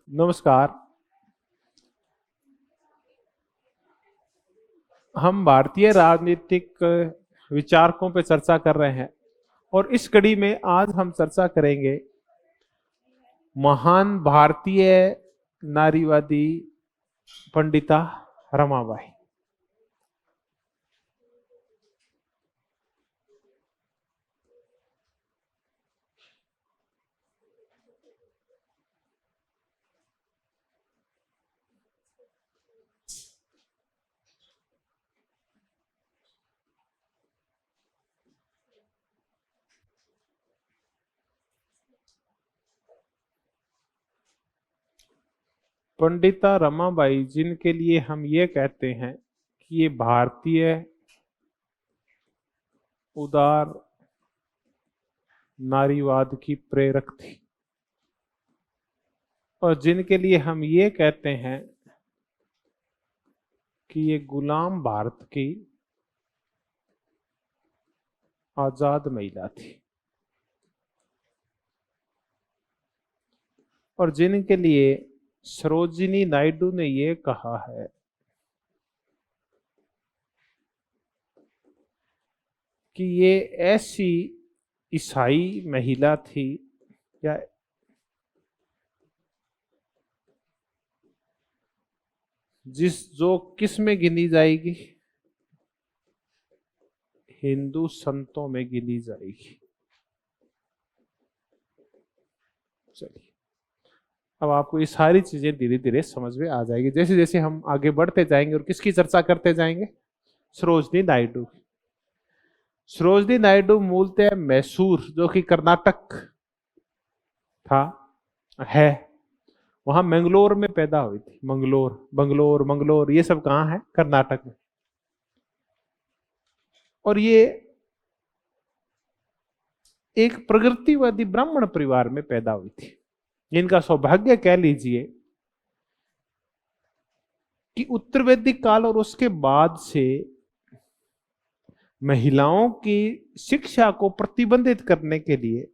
नमस्कार। हम भारतीय राजनीतिक विचारकों पर चर्चा कर रहे हैं और इस कड़ी में आज हम चर्चा करेंगे महान भारतीय नारीवादी पंडिता रमाबाई। पंडिता रमाबाई, जिनके लिए हम ये कहते हैं कि ये भारतीय उदार नारीवाद की प्रेरक थी और जिनके लिए हम ये कहते हैं कि ये गुलाम भारत की आजाद महिला थी और जिनके लिए सरोजिनी नायडू ने ये कहा है कि ये ऐसी ईसाई महिला थी या जो किस में गिनी जाएगी, हिंदू संतों में गिनी जाएगी। चलिए, अब आपको ये सारी चीजें धीरे धीरे समझ में आ जाएगी जैसे जैसे हम आगे बढ़ते जाएंगे। और किसकी चर्चा करते जाएंगे? सरोजिनी नायडू। सरोजिनी नायडू मूलतः मैसूर, जो कि कर्नाटक था, है, वहां मंगलोर में पैदा हुई थी। मंगलोर ये सब कहां है? कर्नाटक में। और ये एक प्रगतिवादी ब्राह्मण परिवार में पैदा हुई थी। इनका सौभाग्य कह लीजिए कि उत्तर वैदिक काल और उसके बाद से महिलाओं की शिक्षा को प्रतिबंधित करने के लिए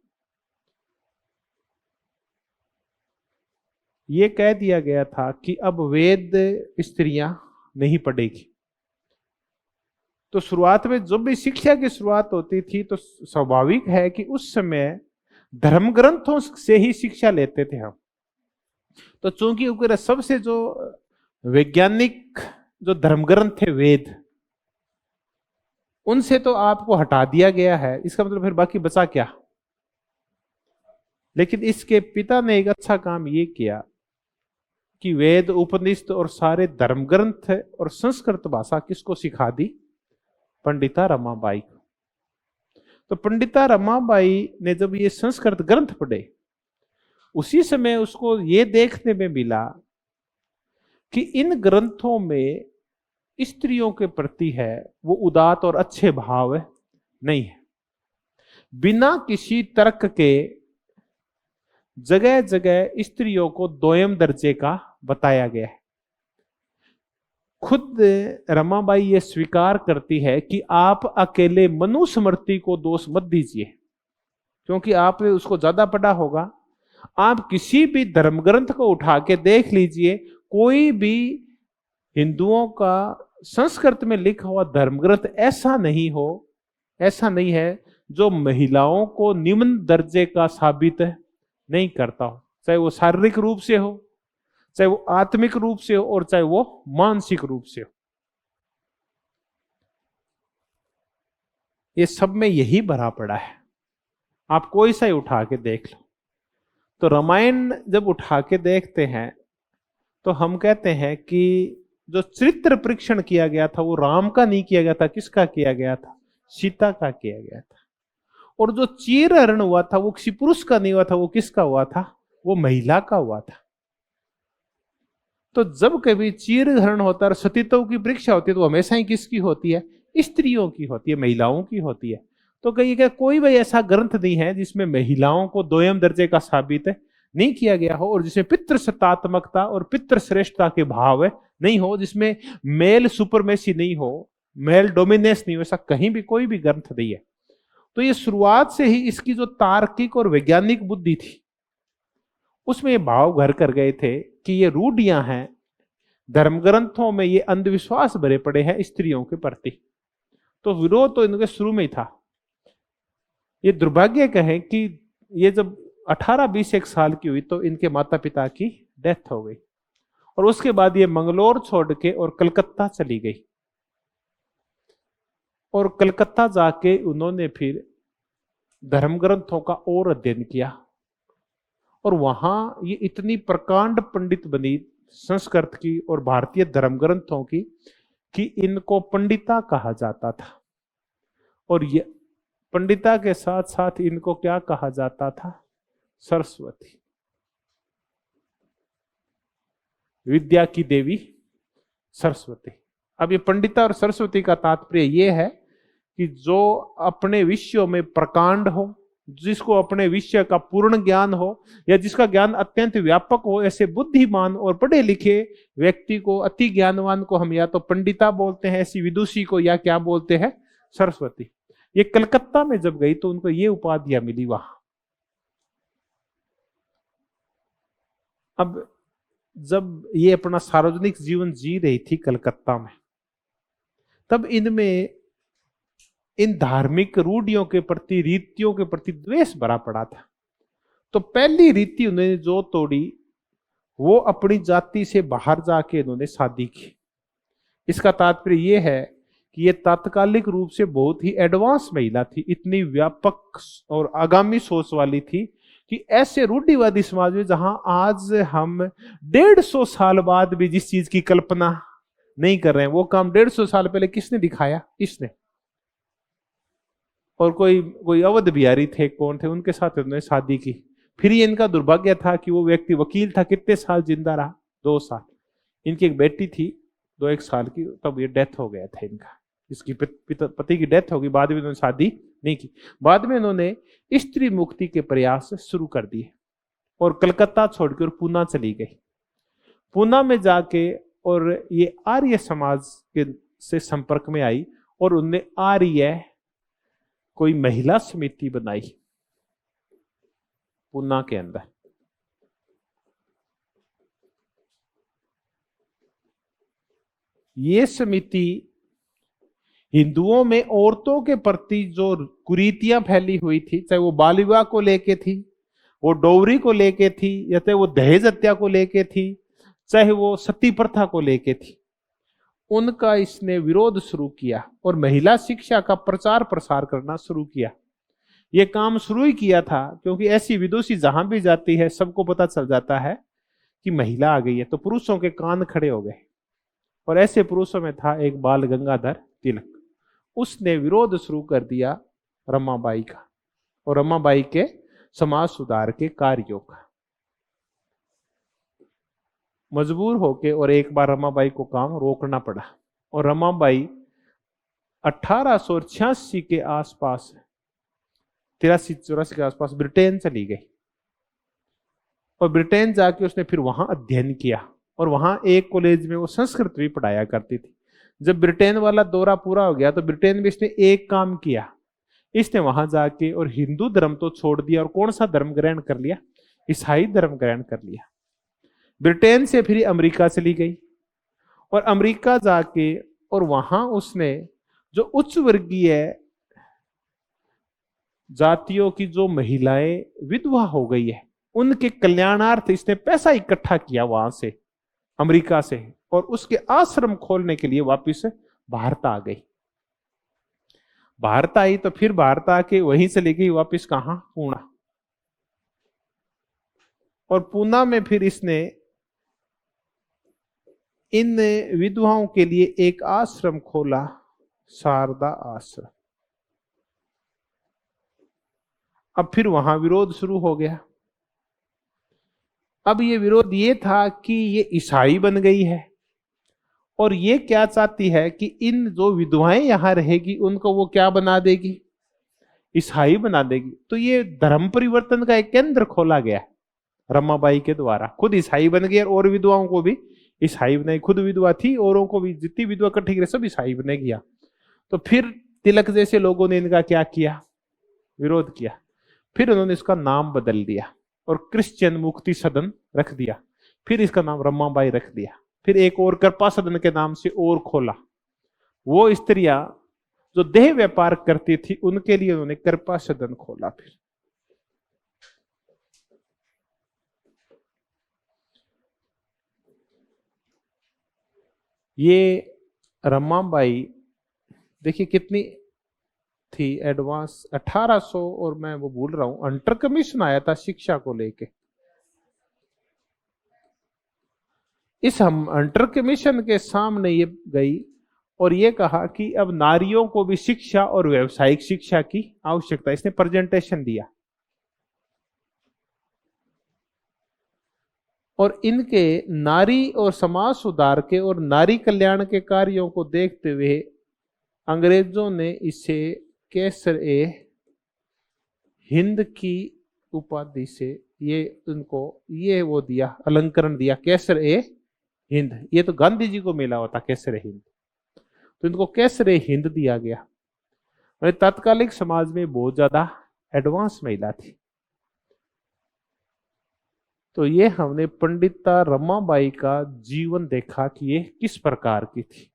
यह कह दिया गया था कि अब वेद स्त्रियां नहीं पढ़ेगी। तो शुरुआत में जब भी शिक्षा की शुरुआत होती थी तो स्वाभाविक है कि उस समय धर्म ग्रंथों से ही शिक्षा लेते थे हम। तो चूंकि सबसे जो वैज्ञानिक जो धर्म ग्रंथ थे वेद, उनसे तो आपको हटा दिया गया है, इसका मतलब फिर बाकी बचा क्या? लेकिन इसके पिता ने एक अच्छा काम ये किया कि वेद, उपनिषद और सारे धर्म ग्रंथ और संस्कृत भाषा किसको सिखा दी? पंडिता रमाबाई को। तो पंडिता रमाबाई ने जब ये संस्कृत ग्रंथ पढ़े, उसी समय उसको ये देखने में मिला कि इन ग्रंथों में स्त्रियों के प्रति है वो उदात्त और अच्छे भाव नहीं है। बिना किसी तर्क के जगह जगह स्त्रियों को दोयम दर्जे का बताया गया है। खुद रमाबाई ये स्वीकार करती है कि आप अकेले मनुस्मृति को दोष मत दीजिए, क्योंकि आपने उसको ज्यादा पढ़ा होगा। आप किसी भी धर्म ग्रंथ को उठा के देख लीजिए, कोई भी हिंदुओं का संस्कृत में लिखा हुआ धर्म ग्रंथ ऐसा नहीं है जो महिलाओं को निम्न दर्जे का साबित नहीं करता हो, चाहे वो शारीरिक रूप से हो, चाहे वो आत्मिक रूप से हो और चाहे वो मानसिक रूप से हो। ये सब में यही भरा पड़ा है। आप कोई सा ही उठा के देख लो। तो रामायण जब उठा के देखते हैं तो हम कहते हैं कि जो चरित्र परीक्षण किया गया था वो राम का नहीं किया गया था। किसका किया गया था? सीता का किया गया था। और जो चीरहरण हुआ था वो किसी पुरुष का नहीं हुआ था, वो किसका हुआ था? वो महिला का हुआ था। तो जब कभी चीरहरण होता है, सतीत्व की परीक्षा होती है, तो हमेशा ही किसकी होती है? स्त्रियों की होती है, महिलाओं की होती है। तो कहीं क्या कोई भी ऐसा ग्रंथ नहीं है जिसमें महिलाओं को दोयम दर्जे का साबित नहीं किया गया हो और जिसमें पितृसत्तात्मकता और पितृश्रेष्ठता के भाव नहीं हो, जिसमें मेल सुपरमेसी नहीं हो, मेल डोमिनेंस नहीं हो। ऐसा कहीं भी कोई भी ग्रंथ नहीं है। तो ये शुरुआत से ही इसकी जो तार्किक और वैज्ञानिक बुद्धि थी उसमें ये भाव घर कर गए थे कि ये रूढ़ियां हैं, धर्म ग्रंथों में ये अंधविश्वास भरे पड़े हैं स्त्रियों के प्रति। तो विरोध तो इनके शुरू में ही था। ये दुर्भाग्य कहें कि ये जब 18-21 साल की हुई तो इनके माता पिता की डेथ हो गई, और उसके बाद ये मंगलोर छोड़ के और कलकत्ता चली गई। और कलकत्ता जाके उन्होंने फिर धर्म ग्रंथों का और अध्ययन किया, और वहां ये इतनी प्रकांड पंडित बनी संस्कृत की और भारतीय धर्म ग्रंथों की कि इनको पंडिता कहा जाता था। और ये पंडिता के साथ साथ इनको क्या कहा जाता था? सरस्वती, विद्या की देवी सरस्वती। अब ये पंडिता और सरस्वती का तात्पर्य ये है कि जो अपने विषयों में प्रकांड हो, जिसको अपने विषय का पूर्ण ज्ञान हो, या जिसका ज्ञान अत्यंत व्यापक हो, ऐसे बुद्धिमान और पढ़े लिखे व्यक्ति को, अति ज्ञानवान को हम या तो पंडिता बोलते हैं, ऐसी विदुषी को या क्या बोलते हैं? सरस्वती। ये कलकत्ता में जब गई तो उनको ये उपाधियां मिली वहां। अब जब ये अपना सार्वजनिक जीवन जी रही थी कलकत्ता में, तब इनमें इन धार्मिक रूढ़ियों के प्रति, रीतियों के प्रति द्वेष भरा पड़ा था। तो पहली रीति उन्होंने जो तोड़ी वो अपनी जाति से बाहर जाके इन्होंने शादी की। इसका तात्पर्य यह है कि ये तात्कालिक रूप से बहुत ही एडवांस महिला थी, इतनी व्यापक और आगामी सोच वाली थी कि ऐसे रूढ़िवादी समाज में जहां आज हम 150 साल बाद भी जिस चीज की कल्पना नहीं कर रहे हैं, वो काम 150 साल पहले किसने दिखाया? इसने। और कोई अवध बिहारी थे, कौन थे, उनके साथ उन्होंने शादी की। फिर ये इनका दुर्भाग्य था कि वो व्यक्ति वकील था, कितने साल जिंदा रहा? 2 साल। इनकी एक बेटी थी 2-1 साल की, तब ये डेथ हो गया था इनका। इसकी पति की डेथ होगी, बाद में इन्होंने शादी नहीं की। बाद में इन्होंने स्त्री मुक्ति के प्रयास शुरू कर दिए और कलकत्ता छोड़कर पूना चली गई। पूना में जाके और ये आर्य समाज के से संपर्क में आई और उनने आर्य कोई महिला समिति बनाई पूना के अंदर। ये समिति हिंदुओं में औरतों के प्रति जो कुरीतियां फैली हुई थी, चाहे वो बाल विवाह को लेके थी, वो डोवरी को लेके थी, या चाहे वो दहेज हत्या को लेके थी, चाहे वो सती प्रथा को लेके थी, उनका इसने विरोध शुरू किया और महिला शिक्षा का प्रचार प्रसार करना शुरू किया। ये काम शुरू ही किया था क्योंकि ऐसी विदुषी जहां भी जाती है सबको पता चल जाता है कि महिला आ गई है, तो पुरुषों के कान खड़े हो गए। और ऐसे पुरुषों में था एक बाल गंगाधर तिलक। उसने विरोध शुरू कर दिया रमाबाई का और रमाबाई के समाज सुधार के कार्यों का। मजबूर होके और एक बार रमाबाई को काम रोकना पड़ा और रमाबाई 1886 के आसपास, 83-84 के आसपास ब्रिटेन चली गई और ब्रिटेन जाके उसने फिर वहां अध्ययन किया और वहां एक कॉलेज में वो संस्कृत भी पढ़ाया करती थी। जब ब्रिटेन वाला दौरा पूरा हो गया तो ब्रिटेन में इसने एक काम किया, इसने वहां जाके और हिंदू धर्म तो छोड़ दिया और कौन सा धर्म ग्रहण कर लिया? ईसाई धर्म ग्रहण कर लिया। ब्रिटेन से फिर अमेरिका चली गई और अमेरिका जाके और वहां उसने जो उच्च वर्गीय जातियों की जो महिलाएं विधवा हो गई है उनके कल्याणार्थ इसने पैसा इकट्ठा किया वहां से, अमेरिका से, और उसके आश्रम खोलने के लिए वापस भारत आ गई। भारत आई तो फिर भारत आके वहीं से ले गई वापस कहां? पूना। और पूना में फिर इसने इन विधवाओं के लिए एक आश्रम खोला, शारदा आश्रम। अब फिर वहां विरोध शुरू हो गया। अब ये विरोध ये था कि ये ईसाई बन गई है और ये क्या चाहती है कि इन जो विधवाएं यहां रहेगी उनको वो क्या बना देगी? ईसाई बना देगी। तो ये धर्म परिवर्तन का एक केंद्र खोला गया रमाबाई के द्वारा। खुद ईसाई बन गई और विधवाओं को भी ईसाई बनाई। खुद विधवा थी, औरों को भी, जितनी विधवा इकट्ठी करे सब ईसाई बने गया। तो फिर तिलक जैसे लोगों ने इनका क्या किया? विरोध किया। फिर उन्होंने इसका नाम बदल दिया और क्रिश्चियन मुक्ति सदन रख दिया। फिर इसका नाम रमाबाई रख दिया। फिर एक और कृपा सदन के नाम से और खोला। वो स्त्रियां जो देह व्यापार करती थी उनके लिए उन्होंने कृपा सदन खोला। फिर ये रमाबाई देखिए कितनी थी एडवांस, 1800, और मैं वो भूल रहा हूं, अंडर कमीशन आया था शिक्षा को लेके। इस हम अंडर कमीशन के सामने ये गई और ये कहा कि अब नारियों को भी शिक्षा और व्यावसायिक शिक्षा की आवश्यकता। इसने प्रेजेंटेशन दिया और इनके नारी और समाज सुधार के और नारी कल्याण के कार्यों को देखते हुए अंग्रेजों ने इसे कैसर ए हिंद की उपाधि से ये उनको ये वो दिया, अलंकरण दिया, कैसर ए हिंद। ये तो गांधी जी को मिला हुआ था कैसर ए हिंद, तो इनको कैसर ए हिंद दिया गया। तात्कालिक समाज में बहुत ज्यादा एडवांस महिला थी। तो ये हमने पंडिता रमाबाई का जीवन देखा कि ये किस प्रकार की थी।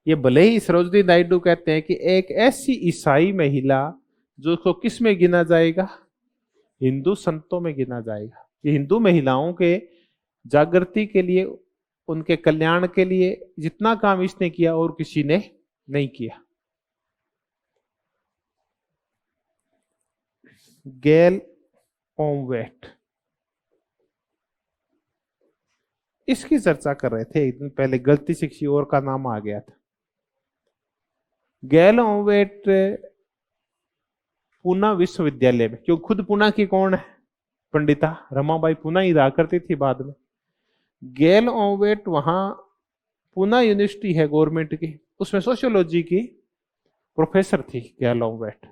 ये भले ही सरोजिनी नायडू कहते हैं कि एक ऐसी ईसाई महिला जो उसको किस में गिना जाएगा, हिंदू संतों में गिना जाएगा। ये हिंदू महिलाओं के जागृति के लिए, उनके कल्याण के लिए जितना काम इसने किया और किसी ने नहीं किया। गैल ओमवेट, इसकी चर्चा कर रहे थे एक दिन पहले, गलती से किसी और का नाम आ गया था। गैल ओमवेट पूना विश्वविद्यालय में, क्योंकि खुद पूना की कौन है, पंडिता रमाबाई पूना ही रहा करती थी बाद में। गैल ओमवेट वहां पूना यूनिवर्सिटी है गवर्नमेंट की, उसमें सोशियोलॉजी की प्रोफेसर थी गैल ओमवेट।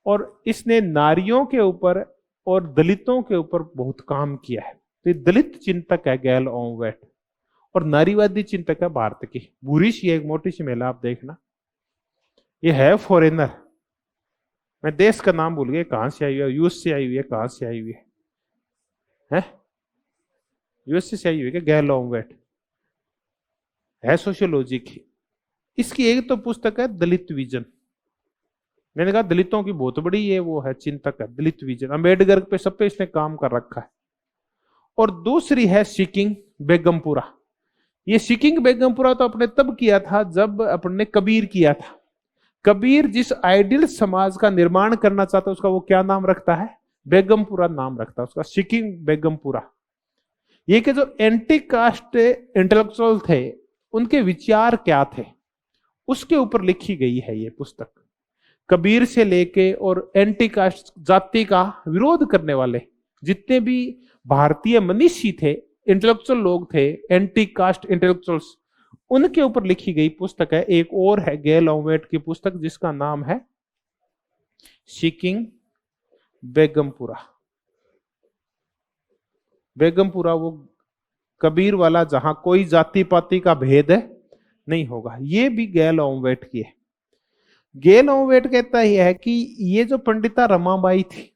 और इसने नारियों के ऊपर और दलितों के ऊपर बहुत काम किया है। तो ये दलित चिंतक है गैल ओमवेट और नारीवादी चिंतक है भारत की। बुरी सी एक मोटी सी महिला, आप देखना। ये है फॉरेनर, मैं देश का नाम भूल गया, कहां से आई हुई है, यूएस से आई हुई है, कहां से आई हुई है, यूएस से आई हुई है गैल ओमवेट, है सोशियोलॉजी की। इसकी एक तो पुस्तक है दलित विजन, मैंने कहा दलितों की बहुत बड़ी ये वो है चिंतक है, दलित विजन। अंबेडकर पे सब पे इसने काम कर रखा है। और दूसरी है सिकिंग बेगमपुरा। ये सिकिंग बेगमपुरा तो अपने तब किया था जब अपने कबीर किया था। कबीर जिस आइडियल समाज का निर्माण करना चाहता है उसका वो क्या नाम रखता है, बेगमपुरा नाम रखता है उसका, सिकिंग बेगमपुरा। ये के जो एंटी कास्ट इंटेलेक्चुअल थे उनके विचार क्या थे उसके ऊपर लिखी गई है ये पुस्तक। कबीर से लेके और एंटी कास्ट जाति का विरोध करने वाले जितने भी भारतीय मनीषी थे, इंटेलेक्चुअल लोग थे, एंटी कास्ट इंटेलेक्चुअल्स, उनके ऊपर लिखी गई पुस्तक है। एक और है गैल ओमवेट की पुस्तक जिसका नाम है सिकिंग बेगमपुरा। बेगमपुरा वो कबीर वाला जहां कोई जाति पाति का भेद नहीं होगा, ये भी गैल ओमवेट की है। गैल ओमवेट कहता है कि ये जो पंडिता रमाबाई थी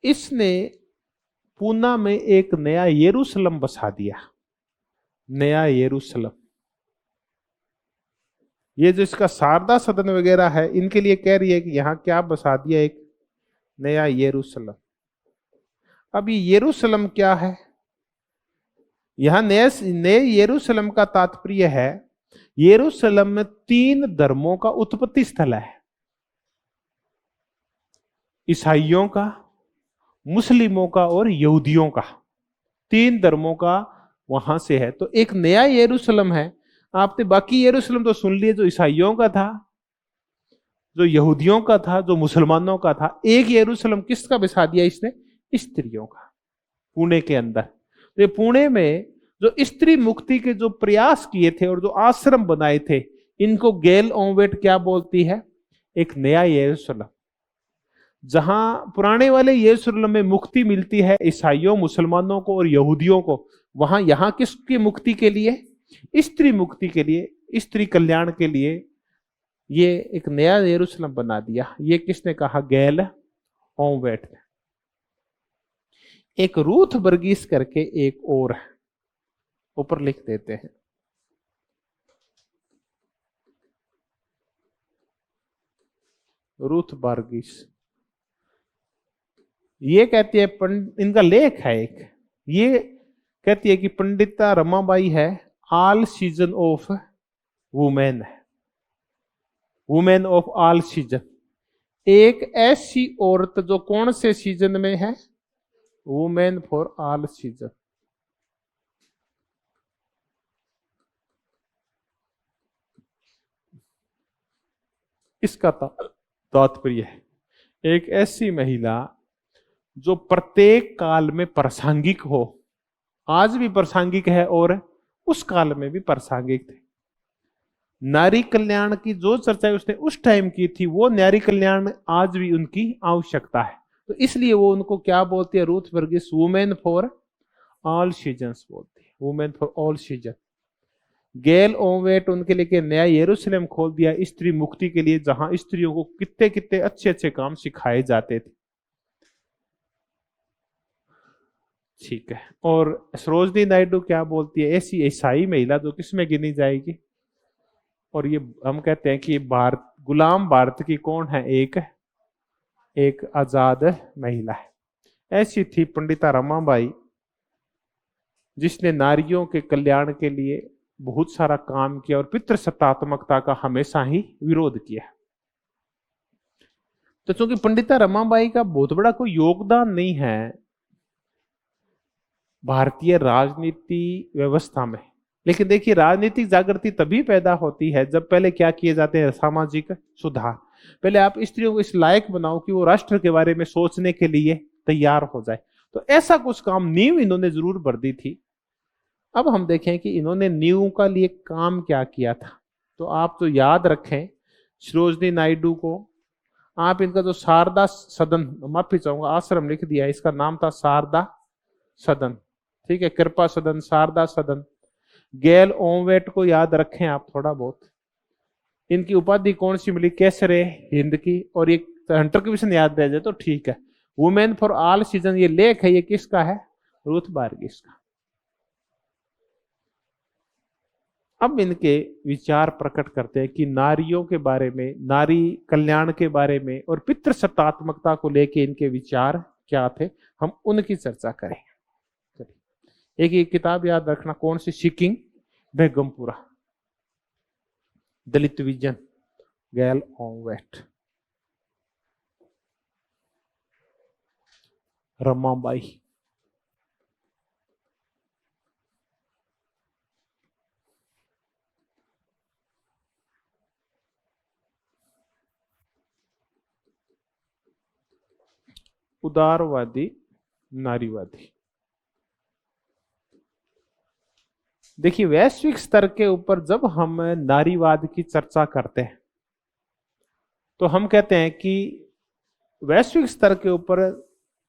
इसने पूना में एक नया यरूशलेम बसा दिया, नया यरूशलेम। ये जो इसका शारदा सदन वगैरह है इनके लिए कह रही है कि यहां क्या बसा दिया, एक नया यरूशलेम। अब ये यरूशलेम क्या है, यहां नए यरूशलेम का तात्पर्य है यरूशलेम में 3 धर्मों का उत्पत्ति स्थल है, ईसाइयों का, मुस्लिमों का और यहूदियों का। 3 धर्मों का वहां से है। तो एक नया यरूशलेम है। आपने बाकी यरूशलेम तो सुन लिए, जो ईसाइयों का था, जो यहूदियों का था, जो मुसलमानों का था। एक यरूशलेम किसका बसा दिया इसने, स्त्रियों का, पुणे के अंदर। तो ये पुणे में जो स्त्री मुक्ति के जो प्रयास किए थे और जो आश्रम बनाए थे, इनको गैल ओमवेट क्या बोलती है, एक नया यरूशलेम। जहां पुराने वाले यरूशलेम में मुक्ति मिलती है ईसाइयों, मुसलमानों को और यहूदियों को, वहां यहां किसकी मुक्ति के लिए, स्त्री मुक्ति के लिए, स्त्री कल्याण के लिए ये एक नया यरूशलेम बना दिया। ये किसने कहा? गैल ओवेट ने। एक रूथ बर्गीस करके एक और है, ऊपर लिख देते हैं। रूथ बर्गीस ये कहती है, इनका लेख है एक, ये कहती है कि पंडिता रमाबाई है ऑल सीजन ऑफ वुमेन है, वुमेन ऑफ ऑल सीजन। एक ऐसी औरत जो कौन से सीजन में है? Women for all season. इसका तात्पर्य है एक ऐसी महिला जो प्रत्येक काल में प्रासंगिक हो। आज भी प्रासंगिक है और उस काल में भी प्रासंगिक थे। नारी कल्याण की जो चर्चा उसने उस टाइम की थी, वो नारी कल्याण आज भी उनकी आवश्यकता है। तो इसलिए वो उनको क्या बोलती है? Ruth Burgess women for all seasons बोलती है, women for all season. Gail Omvedt उनके लिए नया यरूशलेम खोल दिया स्त्री मुक्ति के लिए, जहां स्त्रियों को कितने कितने अच्छे अच्छे काम सिखाए जाते थे। ठीक है। और सरोजनी नायडू क्या बोलती है? ऐसी ईसाई महिला जो किसमें गिनी जाएगी? और ये हम कहते हैं कि भारत, गुलाम भारत की कौन है? एक आजाद महिला है। ऐसी थी पंडिता रमाबाई, जिसने नारियों के कल्याण के लिए बहुत सारा काम किया और पितृसत्तात्मकता का हमेशा ही विरोध किया। तो चूंकि पंडिता रमाबाई का बहुत बड़ा कोई योगदान नहीं है भारतीय राजनीति व्यवस्था में, लेकिन देखिए राजनीतिक जागृति तभी पैदा होती है जब पहले क्या किए जाते हैं? सामाजिक सुधार। पहले आप स्त्रियों को इस लायक बनाओ कि वो राष्ट्र के बारे में सोचने के लिए तैयार हो जाए। तो ऐसा कुछ काम, नींव इन्होंने जरूर भर दी थी। अब हम देखें कि इन्होंने नींव का लिए काम क्या किया था। तो आप तो याद रखें सरोजनी नायडू को, आप इनका जो शारदा सदन, माफी चाहूंगा आश्रम लिख दिया, इसका नाम था शारदा सदन। ठीक है, कृपा सदन, शारदा सदन। गैल ओवेट को याद रखें आप थोड़ा बहुत। इनकी उपाधि कौन सी मिली? केसरे हिंद की। और एक हंटर कमीशन याद रह जाए तो ठीक है। वुमेन फॉर ऑल सीजन ये लेख है, ये किसका है? रूथ बर्गीस का। अब इनके विचार प्रकट करते हैं कि नारियों के बारे में, नारी कल्याण के बारे में और पितृसत्तात्मकता को लेके इनके विचार क्या थे, हम उनकी चर्चा करें। एक ये किताब याद रखना, कौन सी? सिकिंग बेगमपुरा, दलित विजन, गैल ओवेट, रमाबाई। उदारवादी, नारीवादी। देखिए वैश्विक स्तर के ऊपर जब हम नारीवाद की चर्चा करते हैं तो हम कहते हैं कि वैश्विक स्तर के ऊपर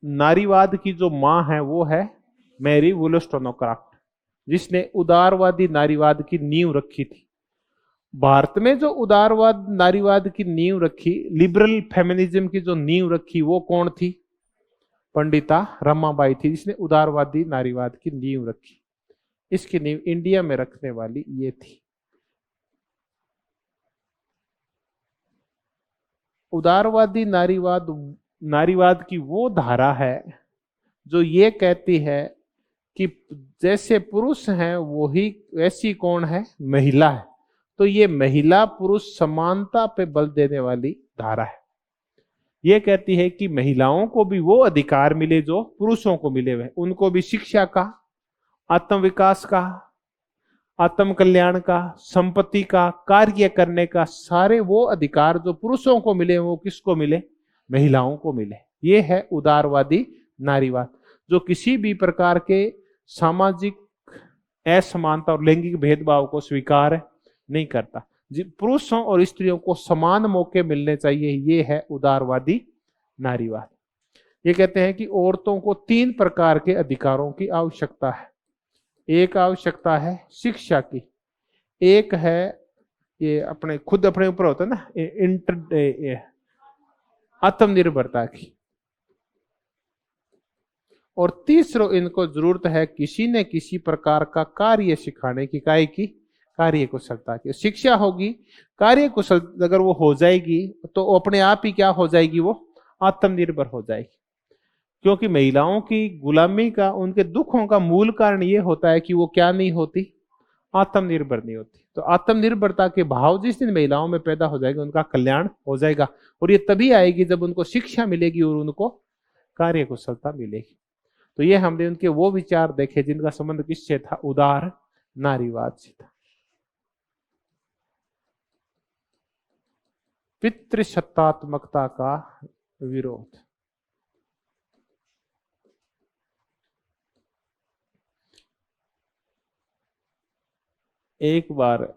नारीवाद की जो मां है वो है मैरी वुलस्टोनोक्राफ्ट, जिसने उदारवादी नारीवाद की नींव रखी थी। भारत में जो उदारवाद नारीवाद की नींव रखी, लिबरल फेमिनिज्म की जो नींव रखी, वो कौन थी? पंडिता रमाबाई थी, जिसने उदारवादी नारीवाद की नींव रखी। इसकी नींव इंडिया में रखने वाली ये थी। उदारवादी नारीवाद की वो धारा है जो ये कहती है कि जैसे पुरुष हैं वही वैसी कौन है? महिला है। तो ये महिला पुरुष समानता पे बल देने वाली धारा है। ये कहती है कि महिलाओं को भी वो अधिकार मिले जो पुरुषों को मिले हुए, उनको भी शिक्षा का, आत्म विकास का, आत्म कल्याण का, संपत्ति का, कार्य करने का, सारे वो अधिकार जो पुरुषों को मिले वो किसको मिले? महिलाओं को मिले। ये है उदारवादी नारीवाद, जो किसी भी प्रकार के सामाजिक असमानता और लैंगिक भेदभाव को स्वीकार नहीं करता। पुरुषों और स्त्रियों को समान मौके मिलने चाहिए। ये है उदारवादी नारीवाद। ये कहते हैं कि औरतों को 3 प्रकार के अधिकारों की आवश्यकता है। एक आवश्यकता है शिक्षा की, एक है ये अपने खुद अपने ऊपर होता है ना, आत्मनिर्भरता की। और तीसरो इनको जरूरत है किसी न किसी प्रकार का कार्य सिखाने की, काय की कार्य कुशलता की। शिक्षा होगी, कार्य कुशल अगर वो हो जाएगी तो अपने आप ही क्या हो जाएगी, वो आत्मनिर्भर हो जाएगी। क्योंकि महिलाओं की गुलामी का, उनके दुखों का मूल कारण ये होता है कि वो क्या नहीं होती, आत्मनिर्भर नहीं होती। तो आत्मनिर्भरता के भाव जिस दिन महिलाओं में पैदा हो जाएगा, उनका कल्याण हो जाएगा। और ये तभी आएगी जब उनको शिक्षा मिलेगी और उनको कार्य कुशलता मिलेगी। तो ये हमने उनके वो विचार देखे जिनका संबंध किससे था, उदार नारीवाद से था। पितृसत्तात्मकता का विरोध। एक बार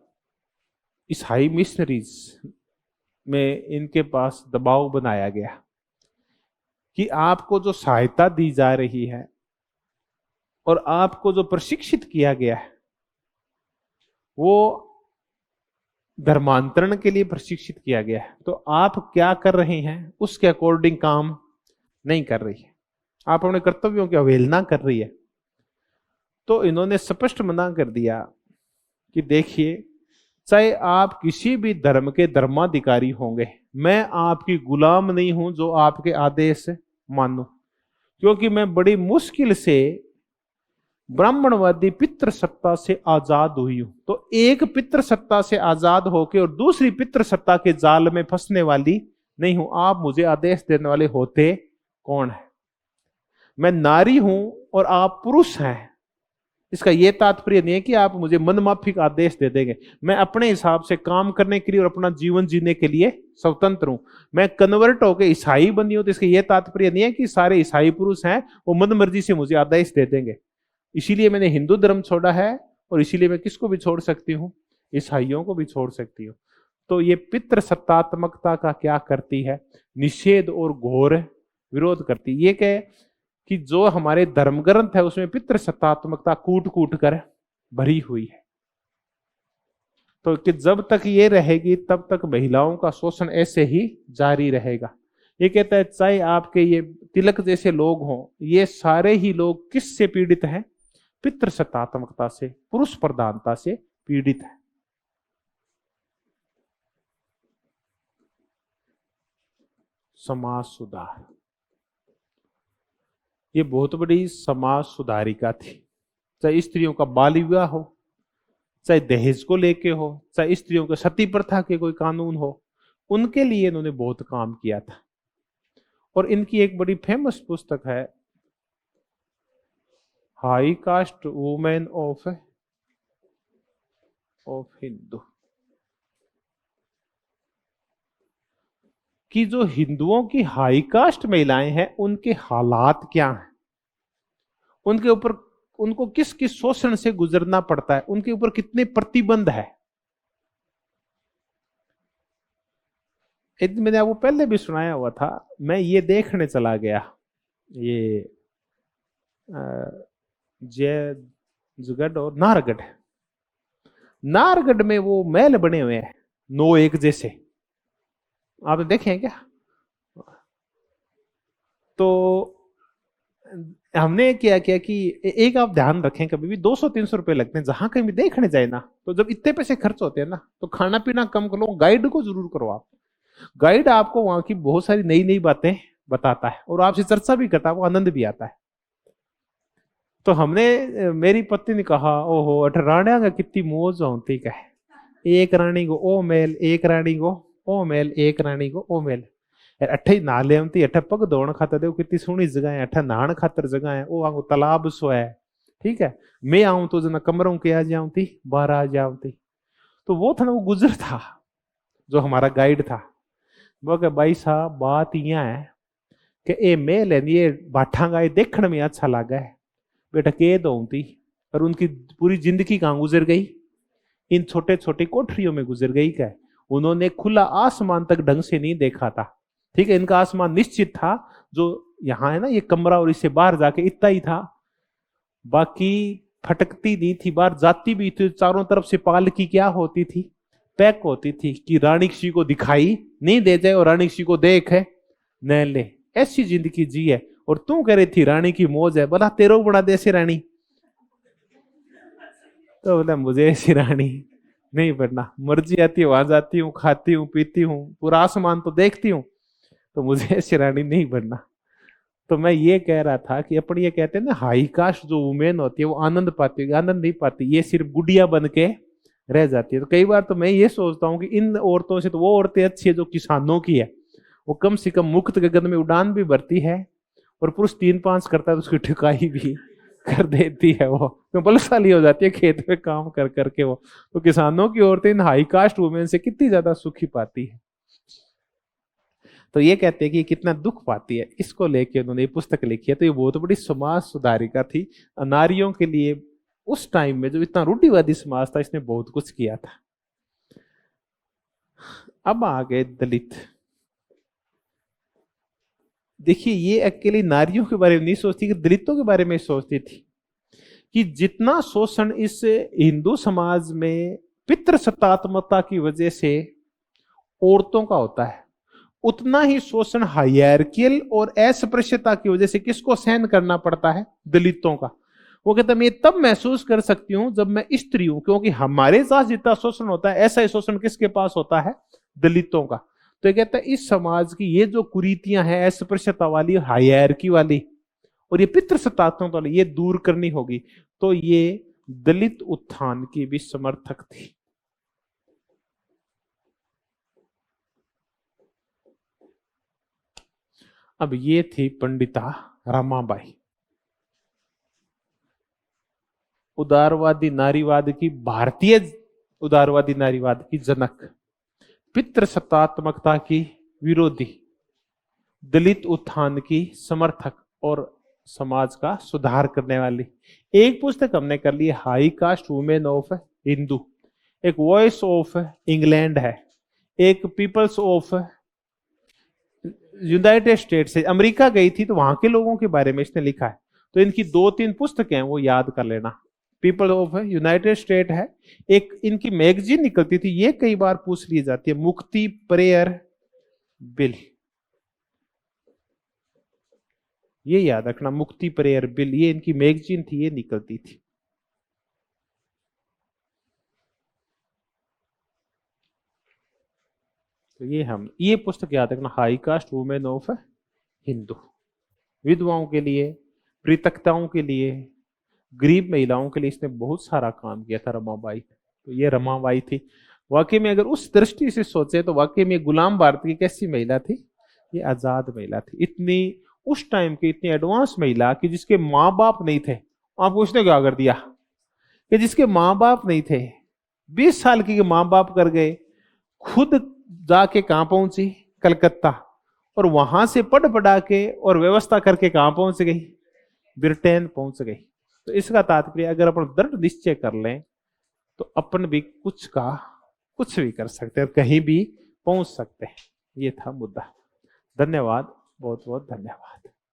ईसाई मिशनरीज में इनके पास दबाव बनाया गया कि आपको जो सहायता दी जा रही है और आपको जो प्रशिक्षित किया गया है वो धर्मांतरण के लिए प्रशिक्षित किया गया है, तो आप क्या कर रहे हैं उसके अकॉर्डिंग काम नहीं कर रही है, आप अपने कर्तव्यों की अवहेलना कर रही है। तो इन्होंने स्पष्ट मना कर दिया कि देखिए, चाहे आप किसी भी धर्म के धर्माधिकारी होंगे, मैं आपकी गुलाम नहीं हूं जो आपके आदेश मानूं, क्योंकि मैं बड़ी मुश्किल से ब्राह्मणवादी पितृसत्ता से आजाद हुई हूं। तो एक पितृसत्ता से आजाद होके और दूसरी पितृसत्ता के जाल में फंसने वाली नहीं हूं। आप मुझे आदेश देने वाले होते कौन है? मैं नारी हूं और आप पुरुष हैं। इसका यह तात्पर्य नहीं है कि आप मुझे मनमाफिक आदेश दे देंगे। मैं अपने हिसाब से काम करने के लिए और अपना जीवन जीने के लिए स्वतंत्र हूं। मैं कन्वर्ट होकर ईसाई बनी हूं तो इसका यह तात्पर्य नहीं है कि सारे ईसाई पुरुष हैं वो मन मर्जी से मुझे आदेश दे देंगे। इसीलिए मैंने हिंदू धर्म छोड़ा है और इसीलिए मैं किसको भी छोड़ सकती हूँ, ईसाइयों को भी छोड़ सकती हूँ। तो ये पितृसत्तात्मकता का क्या करती है, निषेध और घोर विरोध करती। ये कहे कि जो हमारे धर्म ग्रंथ है उसमें पितृसत्तात्मकता कूट कूट कर भरी हुई है। तो कि जब तक ये रहेगी तब तक महिलाओं का शोषण ऐसे ही जारी रहेगा। ये कहता है चाहे आपके ये तिलक जैसे लोग हों, ये सारे ही लोग किससे पीड़ित हैं? पितृसत्तात्मकता से, पुरुष प्रधानता से पीड़ित है। समाज सुधार, ये बहुत बड़ी समाज सुधारिका थी। चाहे स्त्रियों का बाल विवाह हो, चाहे दहेज को लेके हो, चाहे स्त्रियों के सती प्रथा के कोई कानून हो, उनके लिए इन्होंने बहुत काम किया था। और इनकी एक बड़ी फेमस पुस्तक है high caste women of Hindu, कि जो हिंदुओं की हाई कास्ट महिलाएं हैं उनके हालात क्या हैं, उनके ऊपर उनको किस किस शोषण से गुजरना पड़ता है, उनके ऊपर कितने प्रतिबंध है। मैंने आपको पहले भी सुनाया हुआ था। मैं ये देखने चला गया, ये जयगढ़ और नाहरगढ़, नाहरगढ़ में वो महल बने हुए हैं 9 जैसे, आपने देखे हैं क्या? तो हमने क्या किया कि एक आप ध्यान रखें, कभी भी 200-300 रुपए लगते हैं जहां कहीं भी देखने जाए ना, तो जब इतने पैसे खर्च होते हैं ना तो खाना पीना कम कर लो, गाइड को जरूर करो आप। गाइड आपको वहां की बहुत सारी नई नई बातें बताता है और आपसे चर्चा भी करता है, वो आनंद भी आता है। तो हमने, मेरी पत्नी ने कहा ओहो अठराणिया का कितनी मौज होती है, एक रानी को ओ मेल, एक रानी को ओ मेल, एक रानी को ओ मेल। अठे नहा ले अठे पग धोने खातर देखो कितनी सोहनी जगह है, अठे नहाने खातर जगह है, ओ आगो तालाब सो है। ठीक है, मैं आऊं तो जना कमरों के आ जाऊंती, बाहर आ जाऊंती। तो वो था ना, वो गुजर था जो हमारा गाइड था, वो कहे भाई साहब बात यह है कि ये मेल है, ये बाठा गाय देखने में अच्छा लगा है, बेटा कैद होती। और उनकी पूरी जिंदगी कहाँ गुजर गई? इन छोटे छोटे कोठरियों में गुजर गई। क्या उन्होंने खुला आसमान तक ढंग से नहीं देखा था। ठीक है, इनका आसमान निश्चित था, जो यहाँ है ना ये कमरा और इससे बाहर जाके इतना ही था, बाकी फटकती नहीं थी, बाहर जाती भी थी। चारों तरफ से पालकी क्या होती थी? पैक होती थी कि रानी किसी को दिखाई नहीं दे जाए और रानी किसी को देख है न ले, ऐसी जिंदगी जी है। और तू कह रही थी रानी की मौज है, बोला तेरो बना दे ऐसी रानी। तो बोला मुझे ऐसी रानी नहीं बनना, मर्जी आती है वहां जाती हूँ, खाती हूँ, पीती हूँ, पूरा आसमान तो देखती हूँ, तो मुझे ऐसी रानी नहीं बनना। तो मैं ये कह रहा था कि अपन ये कहते हैं ना हाई कास्ट जो वुमेन होती है वो आनंद पाती है, आनंद नहीं पाती, ये सिर्फ गुड़िया बन के रह जाती है। तो कई बार तो मैं ये सोचता हूँ कि इन औरतों से तो वो औरतें अच्छी है जो किसानों की है, वो कम से कम मुक्त गगन में उड़ान भी भरती है, और पुरुष 3-5 करता है तो उसकी ठुकाई भी कर देती है, वो तो बलशाली हो जाती है खेत में काम कर करके वो। तो किसानों की औरतें इन हाई कास्ट वुमेन से कितनी ज्यादा सुखी पाती है। तो ये कहते हैं कि कितना दुख पाती है, इसको लेके उन्होंने ये पुस्तक लिखी है। तो ये बहुत बड़ी समाज सुधारिका थी नारियों के लिए। उस टाइम में जो इतना रूढ़िवादी समाज था, इसने बहुत कुछ किया था। अब आ गए दलित। देखिए ये अकेली नारियों के बारे में नहीं सोचती कि दलितों के बारे में सोचती थी कि जितना शोषण इस हिंदू समाज में पितृसत्तात्मकता की वजह से औरतों का होता है, उतना ही शोषण हायरार्कियल और अस्पृश्यता की वजह से किसको सहन करना पड़ता है? दलितों का। वो कहता मैं तब महसूस कर सकती हूं जब मैं स्त्री हूं, क्योंकि हमारे साथ जितना शोषण होता है ऐसा ही शोषण किसके पास होता है? दलितों का। तो ये कहता है इस समाज की ये जो कुरीतियां हैं अस्पृश्यता वाली, हायरार्की वाली और ये पितृसत्तात्मक वाली, ये दूर करनी होगी। तो ये दलित उत्थान की भी समर्थक थी। अब ये थी पंडिता रमाबाई, उदारवादी नारीवाद की, भारतीय उदारवादी नारीवाद की जनक, पितृसत्तात्मकता की विरोधी, दलित उत्थान की समर्थक और समाज का सुधार करने वाली। एक पुस्तक हमने कर ली high caste women of Hindu, एक वॉइस ऑफ इंग्लैंड है, एक पीपल्स ऑफ यूनाइटेड स्टेट्स से, अमेरिका गई थी तो वहां के लोगों के बारे में इसने लिखा है। तो इनकी 2-3 पुस्तकें हैं वो याद कर लेना। पीपल ऑफ यूनाइटेड स्टेट है, एक इनकी मैगजीन निकलती थी, ये कई बार पूछ ली जाती है, मुक्ति प्रेयर बिल, ये याद रखना, मुक्ति प्रेयर बिल, ये इनकी मैगजीन थी, ये निकलती थी। तो ये पुस्तक याद रखना, high caste women of Hindu. विधवाओं के लिए, पृथकताओं के लिए, गरीब महिलाओं के लिए इसने बहुत सारा काम किया था रमाबाई। तो ये रमाबाई थी। वाकई में अगर उस दृष्टि से सोचे तो वाकई में गुलाम भारत की कैसी महिला थी? ये आजाद महिला थी। इतनी उस टाइम की इतनी एडवांस महिला कि जिसके माँ बाप नहीं थे। आपको उसने क्या कर दिया कि जिसके माँ बाप नहीं थे, 20 साल की माँ बाप कर गए, खुद जाके कहां पहुंची? कलकत्ता। और वहां से पढ़ पढ़ा के और व्यवस्था करके कहां पहुंच गई? ब्रिटेन पहुंच गई। तो इसका तात्पर्य अगर अपन दृढ़ निश्चय कर लें तो अपन भी कुछ भी कर सकते हैं और कहीं भी पहुंच सकते हैं। ये था मुद्दा। धन्यवाद, बहुत बहुत धन्यवाद।